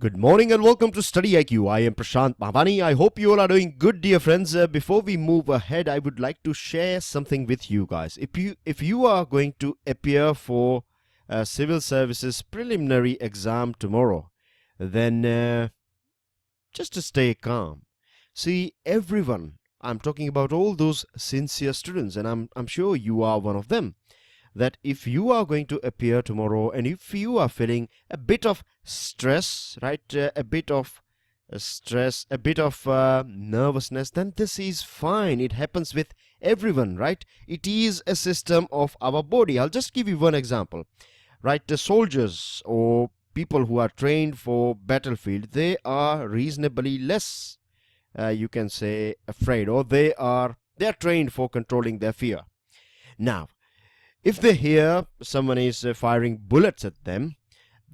Good morning and welcome to StudyIQ. I am Prashant Mahavani. I hope you all are doing good, dear friends. Before we move ahead, I would like to share something with you guys. If you are going to appear for a civil services preliminary exam tomorrow, then just to stay calm. See, everyone, I'm talking about all those sincere students, and I'm sure you are one of them, that if you are going to appear tomorrow and if you are feeling a bit of stress, right, a bit of stress, a bit of nervousness, then this is fine. It happens with everyone, right? It is a system of our body. I'll just give you one example, right? The soldiers or people who are trained for battlefield, they are reasonably less, you can say, afraid, or they are trained for controlling their fear. Now, if they hear someone is firing bullets at them,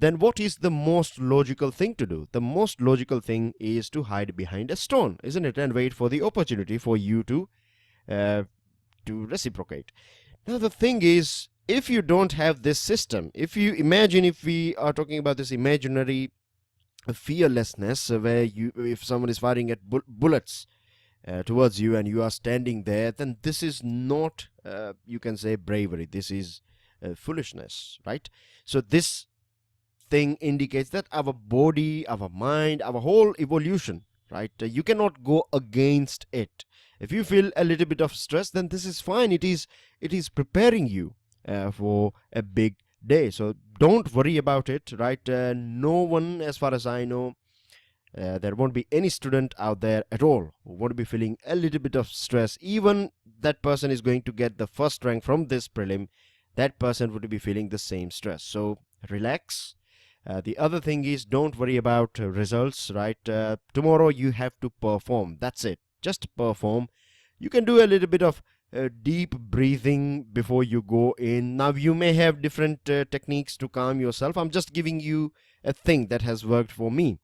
then what is the most logical thing to do? The most logical thing is to hide behind a stone, isn't it? And wait for the opportunity for you to reciprocate. Now, the thing is, if you don't have this system, if we are talking about this imaginary fearlessness, where if someone is firing at bullets towards you and you are standing there, then this is not, you can say, bravery. This is foolishness, right? So this thing indicates that our body, our mind, our whole evolution, right? You cannot go against it. If you feel a little bit of stress, then this is fine. It is preparing you for a big day. So don't worry about it, right? No one, as far as I know, there won't be any student out there at all who won't be feeling a little bit of stress. Even that person is going to get the first rank from this prelim, that person would be feeling the same stress. So relax. The other thing is, don't worry about results, right? Tomorrow you have to perform. That's it. Just perform. You can do a little bit of deep breathing before you go in. Now, you may have different techniques to calm yourself. I'm just giving you a thing that has worked for me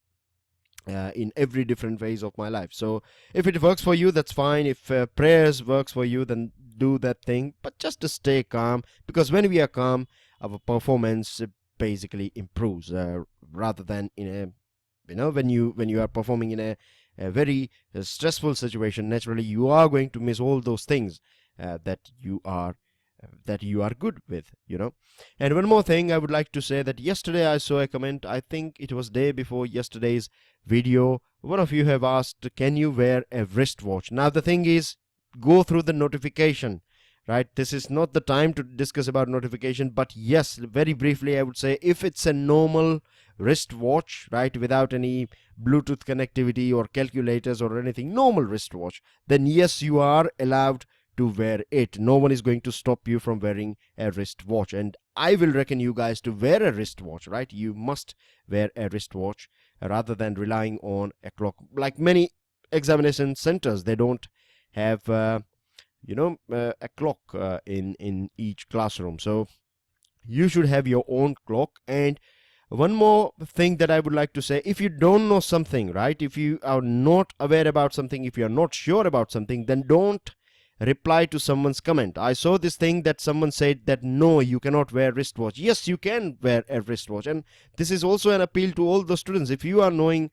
in every different phase of my life. So if it works for you, that's fine. If prayers works for you, then do that thing. But just to stay calm, because when we are calm, our performance basically improves, rather than in a when you are performing in a very stressful situation. Naturally, you are going to miss all those things that you are good with, And one more thing I would like to say, that yesterday I saw a comment, I think it was day before yesterday's video. One of you have asked, can you wear a wristwatch? Now the thing is, go through the notification, right? This is not the time to discuss about notification, but yes, very briefly I would say, if it's a normal wristwatch, right, without any Bluetooth connectivity or calculators or anything, normal wristwatch, then yes, you are allowed to wear it. No one is going to stop you from wearing a wristwatch, and I will reckon you guys to wear a wristwatch, right? You must wear a wristwatch rather than relying on a clock. Like many examination centers, they don't have a clock in each classroom, so you should have your own clock. And one more thing that I would like to say, if you don't know something, right, if you are not aware about something, if you are not sure about something, then don't reply to someone's comment. I saw this thing that someone said that no, you cannot wear wristwatch. Yes, you can wear a wristwatch, and this is also an appeal to all the students. If you are knowing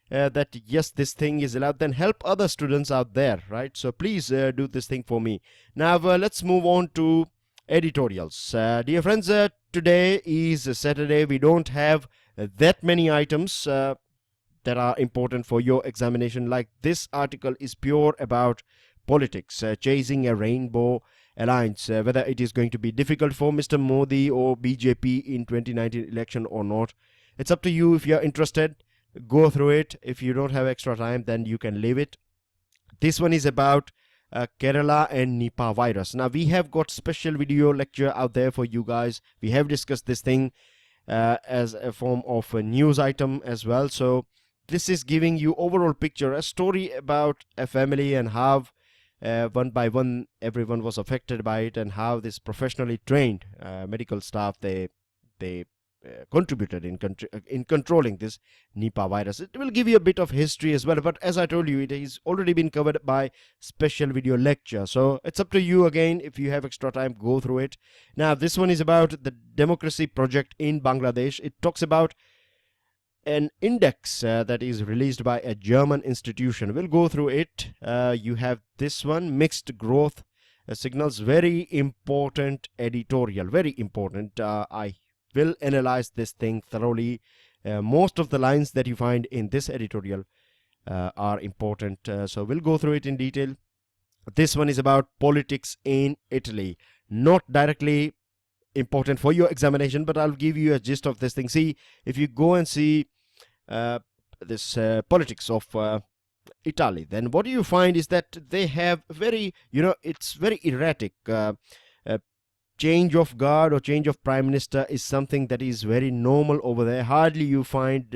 that yes, this thing is allowed, then help other students out there, right? So please do this thing for me. Now let's move on to editorials. Dear friends, today is Saturday. We don't have that many items that are important for your examination. Like this article is pure about politics, chasing a rainbow alliance, whether it is going to be difficult for Mr. Modi or BJP in 2019 election or not. It's up to you. If you are interested, go through it. If you don't have extra time, then you can leave it. This one is about Kerala and Nipah virus. Now we have got special video lecture out there for you guys. We have discussed this thing as a form of a news item as well. So this is giving you overall picture, a story about a family and how one by one everyone was affected by it, and how this professionally trained medical staff they contributed in controlling this Nipah virus. It will give you a bit of history as well, but as I told you, it has already been covered by special video lecture. So it's up to you again. If you have extra time, go through it. Now this one is about the democracy project in Bangladesh. It talks about an index that is released by a German institution. We'll go through it. You have this one, mixed growth signals, very important editorial, very important. I will analyze this thing thoroughly. Most of the lines that you find in this editorial are important, so we'll go through it in detail. This one is about politics in Italy, not directly important for your examination, but I'll give you a gist of this thing. See, if you go and see this politics of Italy, then what you find is that they have very, it's very erratic. Change of guard or change of prime minister is something that is very normal over there. Hardly you find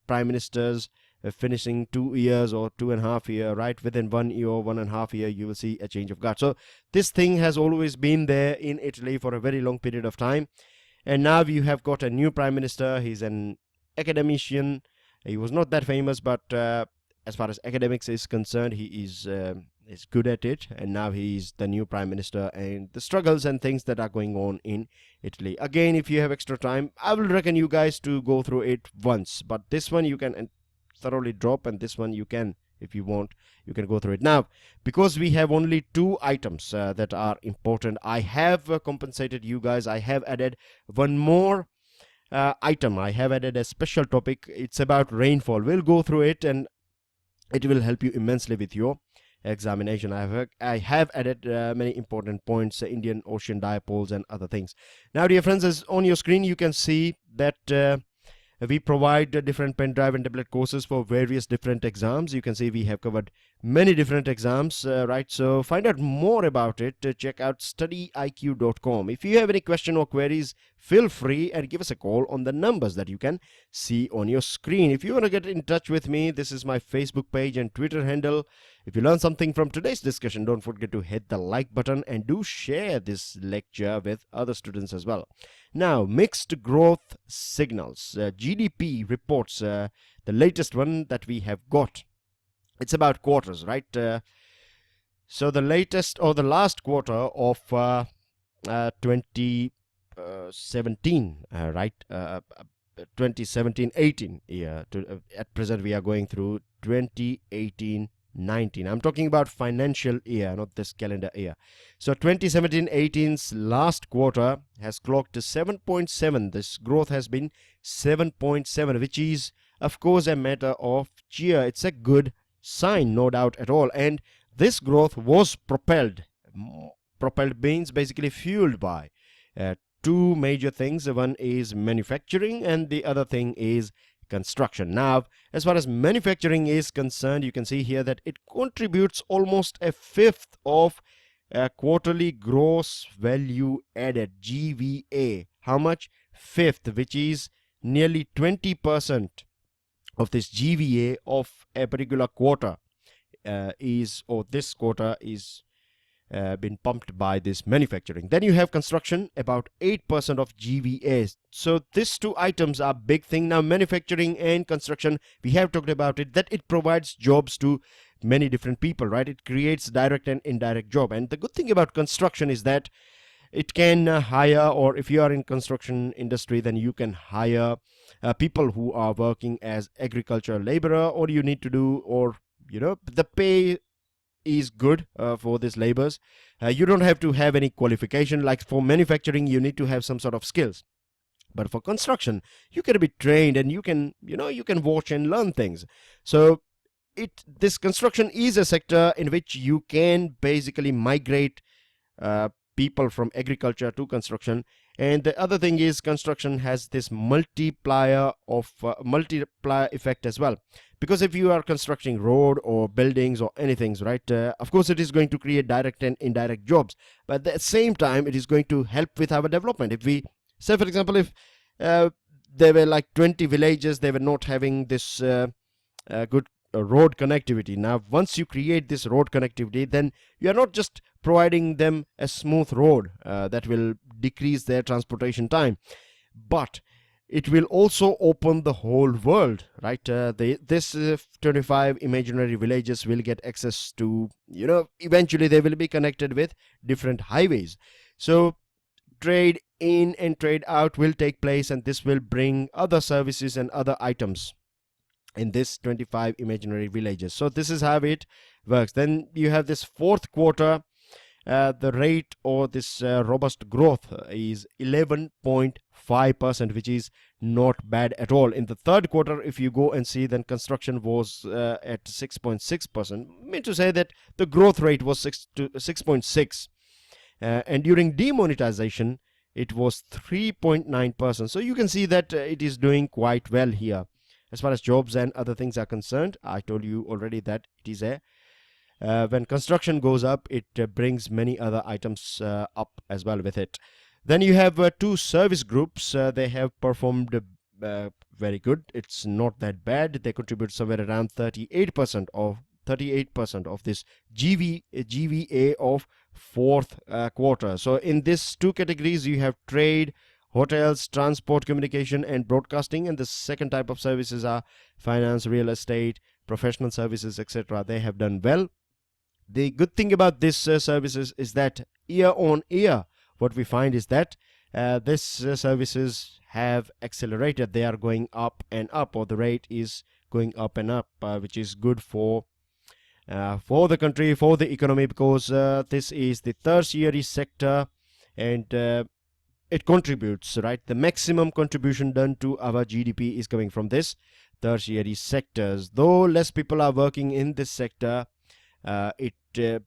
prime ministers finishing 2 years or 2.5 years, right? Within 1 year or 1.5 years, you will see a change of guard. So this thing has always been there in Italy for a very long period of time. And now you have got a new prime minister. He's an academician. He was not that famous, but as far as academics is concerned, he is good at it. And now he's the new prime minister, and the struggles and things that are going on in Italy. Again, if you have extra time, I will reckon you guys to go through it once. But this one you can thoroughly drop, and this one you can, if you want, you can go through it. Now, because we have only 2 items that are important, I have compensated you guys. I have added one more item. I have added a special topic. It's about rainfall. We'll go through it, and it will help you immensely with your examination. I have added many important points, Indian Ocean dipoles and other things. Now, dear friends, as on your screen you can see that we provide different pen drive and tablet courses for various different exams. You can see we have covered many different exams, right? So find out more about it. Check out StudyIQ.com. If you have any question or queries, feel free and give us a call on the numbers that you can see on your screen. If you want to get in touch with me, this is my Facebook page and Twitter handle. If you learned something from today's discussion, don't forget to hit the like button and do share this lecture with other students as well. Now, mixed growth signals. GDP reports, the latest one that we have got. It's about quarters, right? So the latest or the last quarter of 2017, right? 2017-18 year. At present, we are going through 2018-19. I'm talking about financial year, not this calendar year. So 2017-18's last quarter has clocked to 7.7. This growth has been 7.7, which is, of course, a matter of cheer. It's a good sign, no doubt at all. And this growth was propelled means basically fueled by 2 major things. One is manufacturing and the other thing is construction. Now, as far as manufacturing is concerned, you can see here that it contributes almost a fifth of quarterly gross value added, GVA. How much? Fifth, which is nearly 20% of this GVA of a particular quarter this quarter is been pumped by this manufacturing. Then you have construction, about 8% of GVA. So these 2 items are big thing. Now, manufacturing and construction, we have talked about it, that it provides jobs to many different people, right? It creates direct and indirect job. And the good thing about construction is that it can hire, or if you are in construction industry, then you can hire people who are working as agricultural laborer, or you need to do, or the pay is good for these labors. You don't have to have any qualification. Like for manufacturing, you need to have some sort of skills. But for construction, you can be trained, and you can watch and learn things. So this construction is a sector in which you can basically migrate people from agriculture to construction. And the other thing is, construction has this multiplier effect as well, because if you are constructing road or buildings or anything, right, of course it is going to create direct and indirect jobs, but at the same time it is going to help with our development. If we say, for example, if there were like 20 villages, they were not having this good road connectivity. Now, once you create this road connectivity, then you are not just providing them a smooth road that will decrease their transportation time, but it will also open the whole world, right? This 25 imaginary villages will get access to, eventually they will be connected with different highways. So trade in and trade out will take place, and this will bring other services and other items in this 25 imaginary villages. So this is how it works. Then you have this fourth quarter. The rate or this robust growth is 11.5%, which is not bad at all. In the third quarter, if you go and see, then construction was at 6.6%. I mean to say that the growth rate was 6.6, and during demonetization it was 3.9%. So you can see that it is doing quite well here. As far as jobs and other things are concerned, I told you already that it is a when construction goes up, it brings many other items up as well with it. Then you have two service groups. They have performed very good. It's not that bad. They contribute somewhere around 38% of this GVA of fourth quarter. So in these two categories, you have trade, hotels, transport, communication, and broadcasting. And the second type of services are finance, real estate, professional services, etc. They have done well. The good thing about this services is that year on year, what we find is that this services have accelerated. They are going up and up, or the rate is going up and up, which is good for the country, for the economy, because this is the tertiary sector, and it contributes, right? The maximum contribution done to our GDP is coming from this tertiary sectors. Though less people are working in this sector, it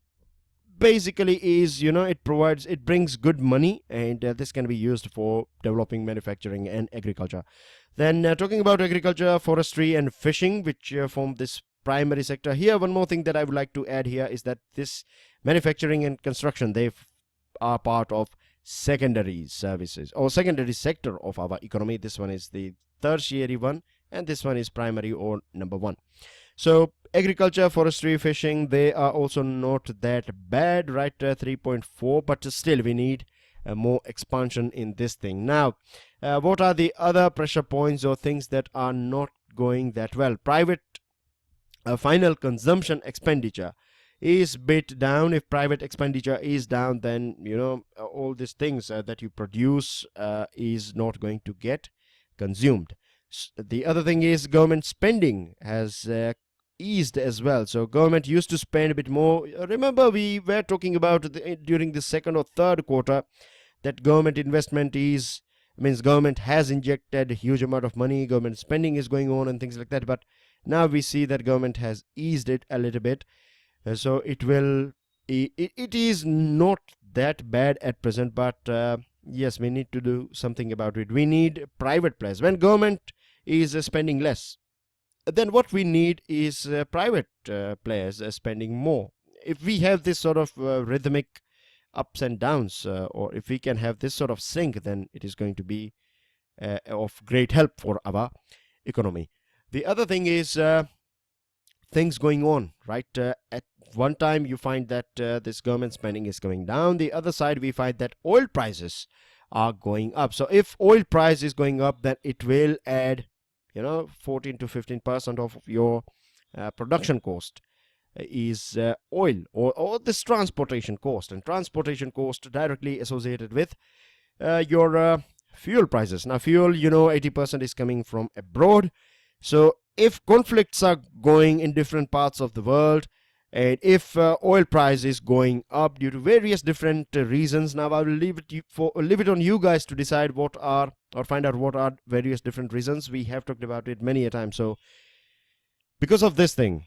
basically is, it brings good money, and this can be used for developing manufacturing and agriculture. Then talking about agriculture, forestry, and fishing, which form this primary sector. Here, one more thing that I would like to add here is that this manufacturing and construction, they are part of secondary services or secondary sector of our economy. This one is the tertiary one, and this one is primary or number one. So agriculture, forestry, fishing, they are also not that bad, right? 3.4, but still we need more expansion in this thing. Now, what are the other pressure points or things that are not going that well? Private final consumption expenditure is bit down. If private expenditure is down, then all these things that you produce is not going to get consumed. The other thing is government spending has eased as well. So government used to spend a bit more. Remember, we were talking about during the second or third quarter that government investment means government has injected a huge amount of money, government spending is going on and things like that. But now we see that government has eased it a little bit. So it is not that bad at present, but yes, we need to do something about it. We need private players. When government is spending less, then what we need is private players spending more. If we have this sort of rhythmic ups and downs, or if we can have this sort of sync, then it is going to be of great help for our economy. The other thing is things going on, right? At one time you find that this government spending is going down. The other side, we find that oil prices are going up. So if oil price is going up, then it will add 14 to 15% of your production cost is oil or this transportation cost, and transportation cost directly associated with your fuel prices. Now fuel, 80% is coming from abroad. So if conflicts are going in different parts of the world, and if oil price is going up due to various different reasons, now I will leave it on you guys to decide find out what are various different reasons. We have talked about it many a time. So because of this thing,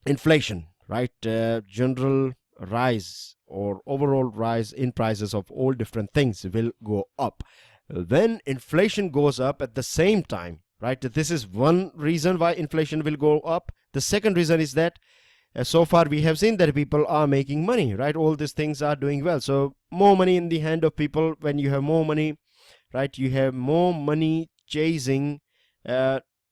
inflation, right? General rise or overall rise in prices of all different things will go up. When inflation goes up at the same time, right? This is one reason why inflation will go up. The second reason is that so far we have seen that people are making money, right? All these things are doing well. So more money in the hand of people. When you have more money, right, you have more money chasing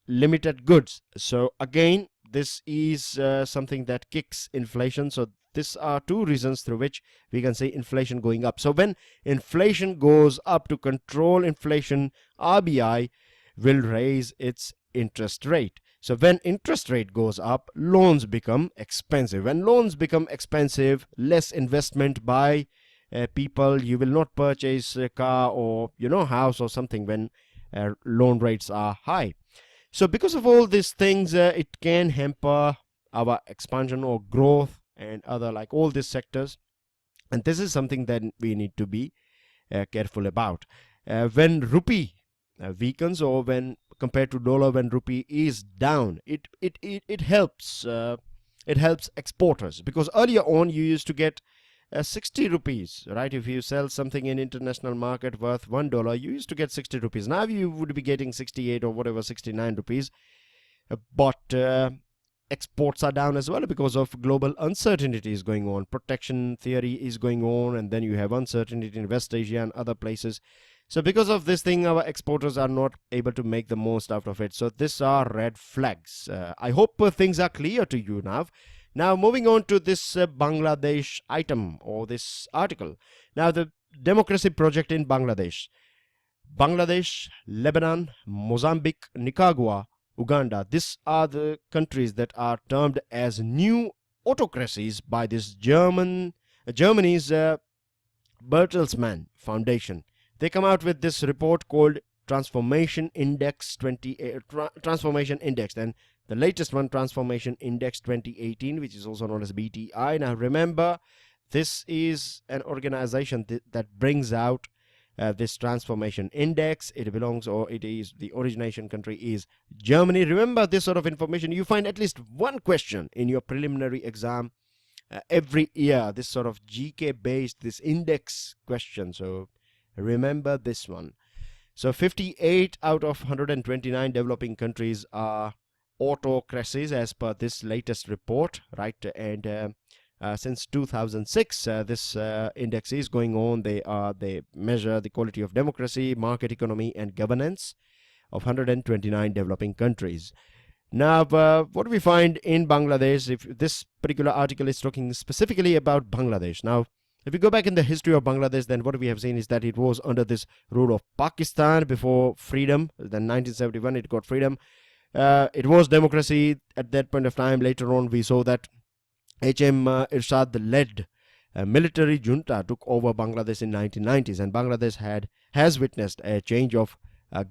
limited goods. So again, this is something that kicks inflation. So these are two reasons through which we can say inflation going up. So when inflation goes up, to control inflation, RBI will raise its interest rate. So when interest rate goes up, loans become expensive. When loans become expensive, less investment by people. You will not purchase a car or house or something when loan rates are high. So because of all these things, it can hamper our expansion or growth and other like all these sectors. And this is something that we need to be careful about. When rupee weakens, or when compared to dollar, when rupee is down, it helps. It helps exporters, because earlier on you used to get 60 rupees, right? If you sell something in international market worth $1, you used to get 60 rupees. Now you would be getting 68 or whatever, 69 rupees. But exports are down as well because of global uncertainty is going on. Protection theory is going on, and then you have uncertainty in West Asia and other places. So because of this thing, our exporters are not able to make the most out of it. So these are red flags. I hope things are clear to you now. Now moving on to this Bangladesh item or this article. Now the democracy project in Bangladesh. Bangladesh, Lebanon, Mozambique, Nicaragua, Uganda. These are the countries that are termed as new autocracies by this Germany's Bertelsmann Foundation. They come out with this report called Transformation Index Transformation Index, and the latest one, Transformation Index 2018, which is also known as BTI. Now remember, this is an organization that brings out this transformation index. It belongs, or it is, the origination country is Germany. Remember this sort of information. You find at least one question in your preliminary exam every year, this sort of GK based, this index question. So remember this one. So 58 out of 129 developing countries are autocracies as per this latest report, right? And since 2006, this index is going on. They measure the quality of democracy, market economy, and governance of 129 developing countries. Now, what do we find in Bangladesh? If this particular article is talking specifically about Bangladesh. Now, if we go back in the history of Bangladesh, then what we have seen is that it was under this rule of Pakistan before freedom. Then 1971, it got freedom. It was democracy at that point of time. Later on, we saw that H.M. Irshad-led military junta took over Bangladesh in 1990s, and Bangladesh has witnessed a change of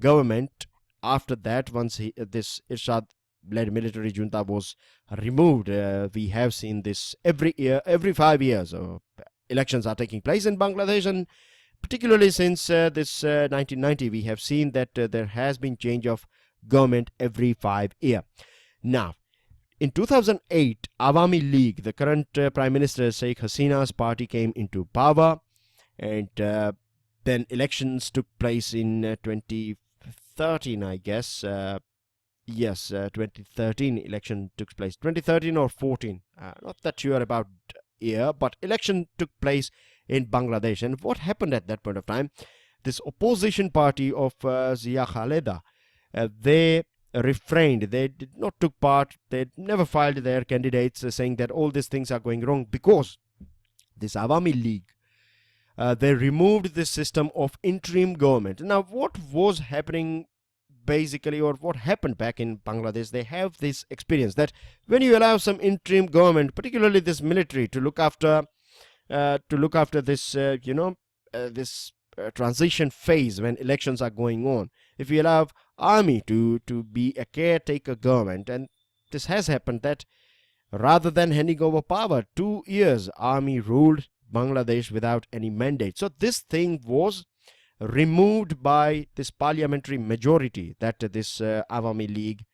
government after that. Once this Irshad-led military junta was removed, we have seen this every year, every 5 years. Elections are taking place in Bangladesh, and particularly since this 1990, we have seen that there has been change of government every 5 years. Now, in 2008, Awami League, the current Prime Minister Sheikh Hasina's party, came into power, and then elections took place in 2013, I guess. Yes, 2013 election took place. 2013 or 14, not that sure about year, but election took place in Bangladesh. And what happened at that point of time? This opposition party of Zia Khaleda, they refrained. They did not took part. They never filed their candidates, saying that all these things are going wrong because this Awami League, they removed this system of interim government. Now, what was happening basically, or what happened back in Bangladesh? They have this experience that when you allow some interim government, particularly this military, to look after this, this transition phase when elections are going on. If you allow army to be a caretaker government, and this has happened, that rather than handing over power, 2 years army ruled Bangladesh without any mandate. So this thing was removed by this parliamentary majority that this Awami League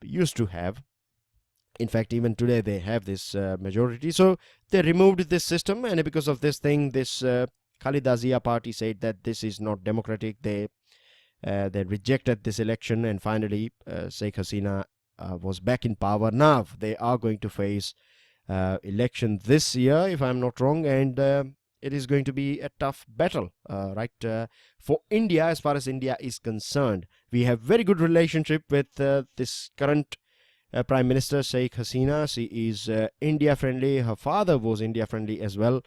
used to have. In fact, even today they have this majority. So they removed this system, and because of this thing, this Khaleda Zia party said that this is not democratic. They rejected this election, and finally Sheikh Hasina was back in power. Now they are going to face election this year, if I'm not wrong, and it is going to be a tough battle, right? For India, as far as India is concerned, we have very good relationship with this current Prime Minister Sheikh Hasina. She is India friendly. Her father was India friendly as well.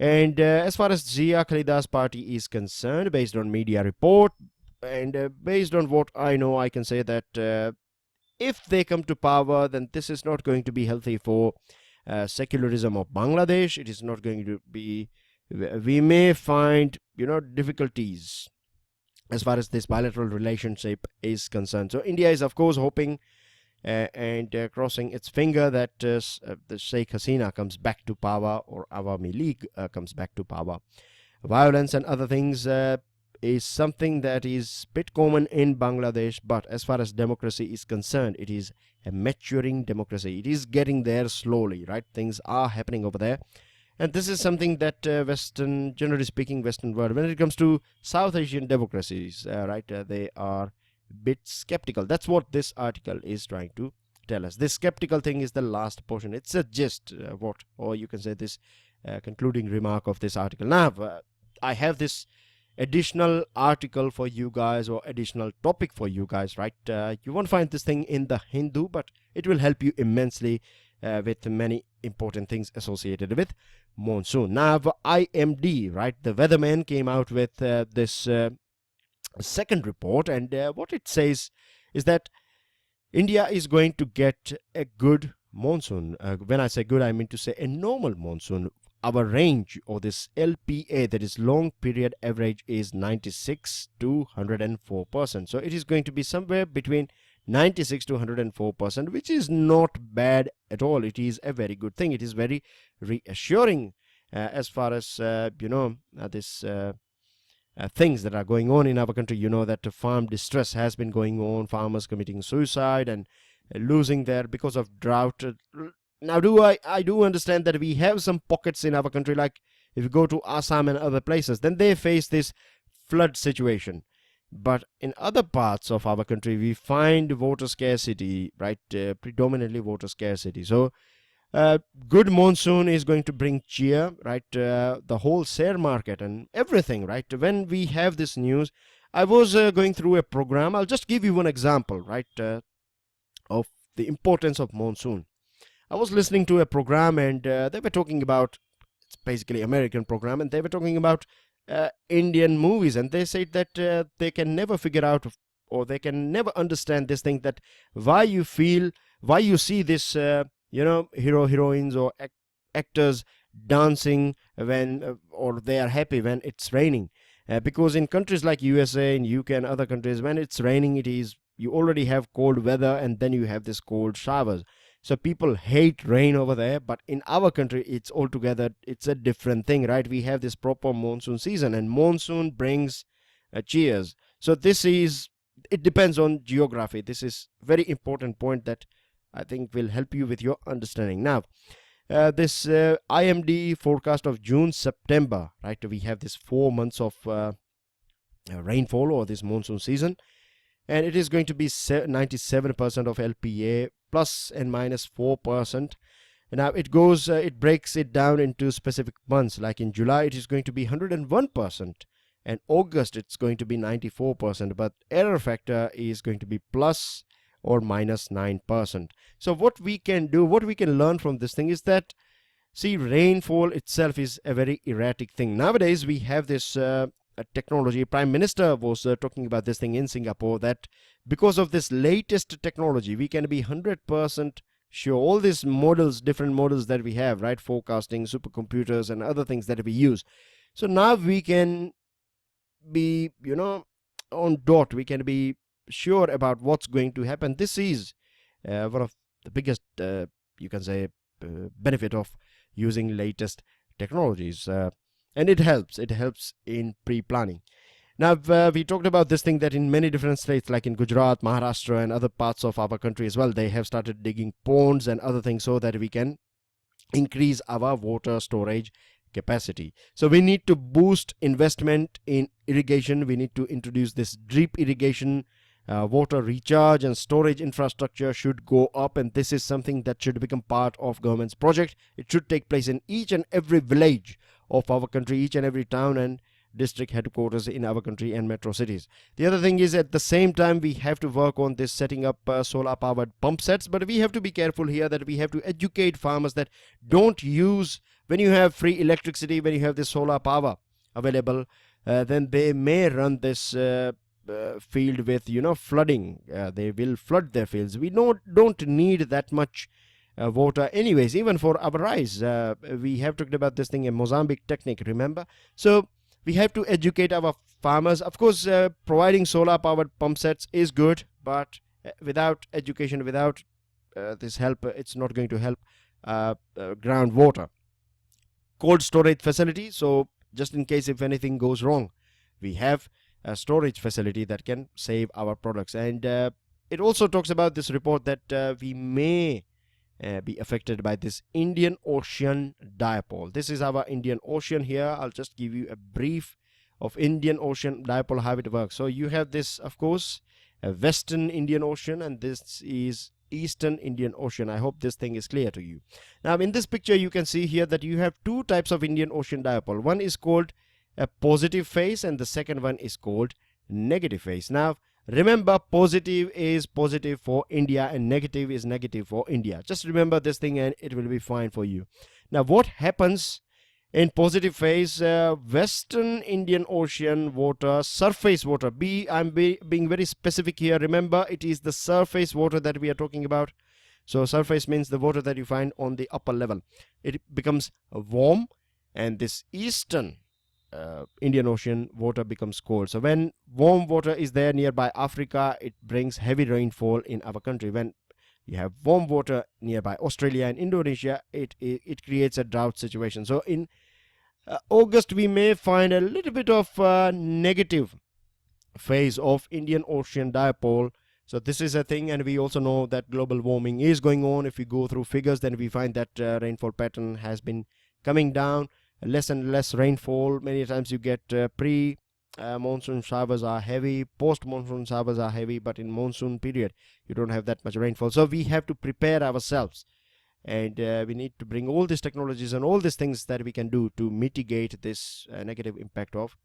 And as far as Zia Khalida's party is concerned, based on media report and based on what I know, I can say that if they come to power, then this is not going to be healthy for secularism of Bangladesh. It is not going to be. We may find difficulties as far as this bilateral relationship is concerned. So India is of course hoping and crossing its finger that the Sheikh Hasina comes back to power, or Awami League comes back to power. Violence and other things is something that is bit common in Bangladesh, but as far as democracy is concerned, it is a maturing democracy. It is getting there slowly, right? Things are happening over there. And this is something that generally speaking, Western world, when it comes to South Asian democracies, they are a bit skeptical. That's what this article is trying to tell us. This skeptical thing is the last portion. It's a gist, or you can say this concluding remark of this article. Now, I have this additional article for you guys, or additional topic for you guys, right? You won't find this thing in the Hindu, but it will help you immensely with many important things associated with monsoon. Now, IMD, right, the weatherman came out with this second report, and what it says is that India is going to get a good monsoon. When I say good, I mean to say a normal monsoon. Our range, or this LPA, that is long period average, is 96 to 104%. So it is going to be somewhere between 96 to 104%, which is not bad at all. It is a very good thing. It is very reassuring as far as this things that are going on in our country. You know that farm distress has been going on, farmers committing suicide and losing their because of drought. Now, I do understand that we have some pockets in our country, like if you go to Assam and other places, then they face this flood situation. But in other parts of our country, we find water scarcity, right? Predominantly water scarcity. So, good monsoon is going to bring cheer, right? The whole share market and everything, right? When we have this news, I was going through a program. I'll just give you one example, right, of the importance of monsoon. I was listening to a program, and they were talking about, it's basically American program, and they were talking about Indian movies, and they said that they can never figure out, or they can never understand this thing, that why you see this hero heroines or actors dancing when or they are happy when it's raining, because in countries like USA and UK and other countries, when it's raining, you already have cold weather, and then you have this cold showers. So people hate rain over there, but in our country, it's a different thing, right? We have this proper monsoon season, and monsoon brings cheers. So it depends on geography. This is very important point that I think will help you with your understanding. Now, this IMD forecast of June, September, right? We have this 4 months of rainfall, or this monsoon season. And it is going to be 97% of LPA, plus and minus 4%. Now it breaks it down into specific months. Like in July, it is going to be 101%, and August it's going to be 94%. But error factor is going to be plus or minus 9%. So what we can learn from this thing is that, see, rainfall itself is a very erratic thing. Nowadays we have this technology. Prime Minister was talking about this thing in Singapore, that because of this latest technology, we can be 100% sure. All these models, different models that we have, right? Forecasting, supercomputers, and other things that we use. So now we can be, on dot. We can be sure about what's going to happen. This is one of the biggest, you can say, benefit of using latest technologies. And it helps in pre-planning. Now, we talked about this thing that in many different states, like in Gujarat, Maharashtra, and other parts of our country as well, they have started digging ponds and other things so that we can increase our water storage capacity. So we need to boost investment in irrigation. We need to introduce this drip irrigation. Water recharge and storage infrastructure should go up, and this is something that should become part of government's project. It should take place in each and every village of our country, each and every town and district headquarters in our country and metro cities. The other thing is, at the same time, we have to work on this setting up solar powered pump sets, but we have to be careful here that we have to educate farmers that don't use, when you have free electricity, when you have this solar power available, then they may run this field with flooding. They will flood their fields. We don't need that much water anyways, even for our rice. We have talked about this thing, a Mozambique technique, remember? So We have to educate our farmers. Of course, providing solar powered pump sets is good, but without education, without this help, it's not going to help groundwater. Cold storage facility, so just in case if anything goes wrong, we have a storage facility that can save our products. And it also talks about this report that we may be affected by this Indian Ocean dipole. This is our Indian Ocean here. I'll just give you a brief of Indian Ocean dipole, how it works. So you have this, of course, a Western Indian Ocean, and this is Eastern Indian Ocean. I hope this thing is clear to you. Now in this picture you can see here that you have two types of Indian Ocean dipole. One is called a positive phase and the second one is called negative phase. Now remember, positive is positive for India and negative is negative for India. Just remember this thing and it will be fine for you. Now what happens in positive phase? Western Indian Ocean water, surface water, I'm being very specific here. Remember, it is the surface water that we are talking about. So surface means the water that you find on the upper level. It becomes warm, and this Eastern Indian Ocean water becomes cold. So when warm water is there nearby Africa, it brings heavy rainfall in our country. When you have warm water nearby Australia and Indonesia, it creates a drought situation. So in August we may find a little bit of negative phase of Indian Ocean dipole. So this is a thing, and we also know that global warming is going on. If we go through figures, then we find that rainfall pattern has been coming down. Less and less rainfall. Many times you get monsoon showers are heavy, post monsoon showers are heavy, but in monsoon period you don't have that much rainfall. So we have to prepare ourselves, and we need to bring all these technologies and all these things that we can do to mitigate this negative impact of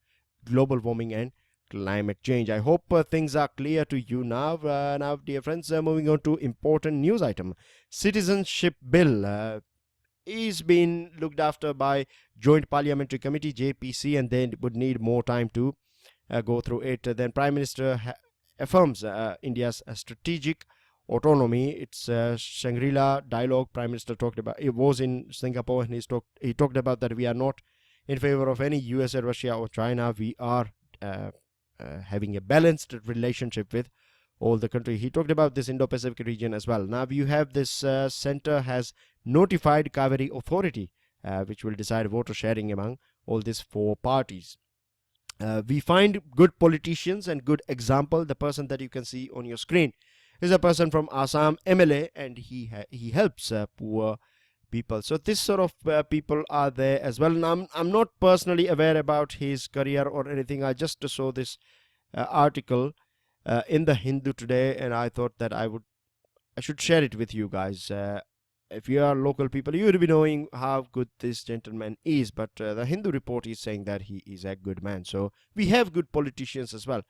global warming and climate change. I hope things are clear to you now. Now dear friends, moving on to important news item. Citizenship Bill is being looked after by Joint Parliamentary Committee JPC, and they would need more time to go through it. Then Prime Minister affirms India's strategic autonomy. It's Shangri-La dialogue. Prime Minister talked about it, was in Singapore, and he talked about that we are not in favor of any USA, Russia or China. We are having a balanced relationship with all the country. He talked about this Indo-Pacific region as well. Now you have this center has notified Kaveri Authority, which will decide water sharing among all these four parties. We find good politicians and good example. The person that you can see on your screen is a person from Assam, MLA, and he helps poor people. So this sort of people are there as well. Now I'm not personally aware about his career or anything. I just saw this article in the Hindu today, and I thought that I should share it with you guys. If you are local people, you will be knowing how good this gentleman is, but the Hindu report is saying that he is a good man. So we have good politicians as well.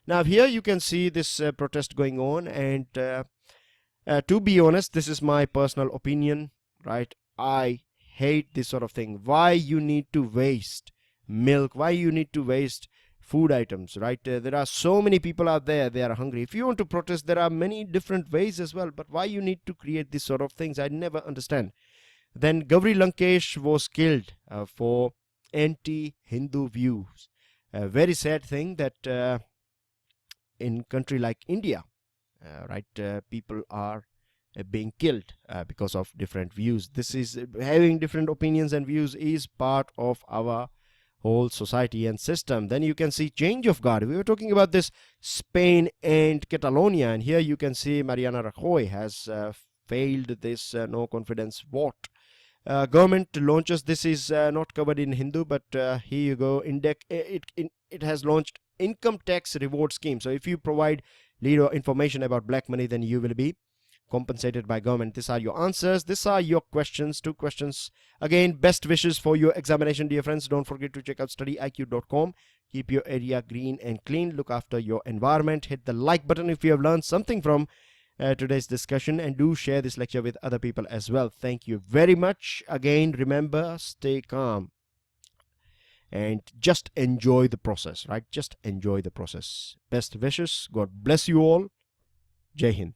Now here you can see this protest going on, and to be honest, this is my personal opinion, right? I hate this sort of thing. Why you need to waste milk? Why you need to waste food items, right? There are so many people out there, they are hungry. If you want to protest, there are many different ways as well, but why you need to create this sort of things, I never understand. Then Gauri Lankesh was killed for anti-Hindu views. A very sad thing that in country like India, right, people are being killed because of different views. This is having different opinions and views is part of our whole society and system. Then you can see change of guard. We were talking about this Spain and Catalonia, and here you can see Mariana Rajoy has failed this no confidence vote. Government launches, this is not covered in Hindu, but here you go. It has launched income tax reward scheme. So if you provide lead or information about black money, then you will be compensated by government. These are your answers. These are your questions. 2 questions. Again, best wishes for your examination, dear friends. Don't forget to check out StudyIQ.com. Keep your area green and clean. Look after your environment. Hit the like button if you have learned something from today's discussion, and do share this lecture with other people as well. Thank you very much. Again, remember, stay calm and just enjoy the process, right? Just enjoy the process. Best wishes. God bless you all. Jai Hind.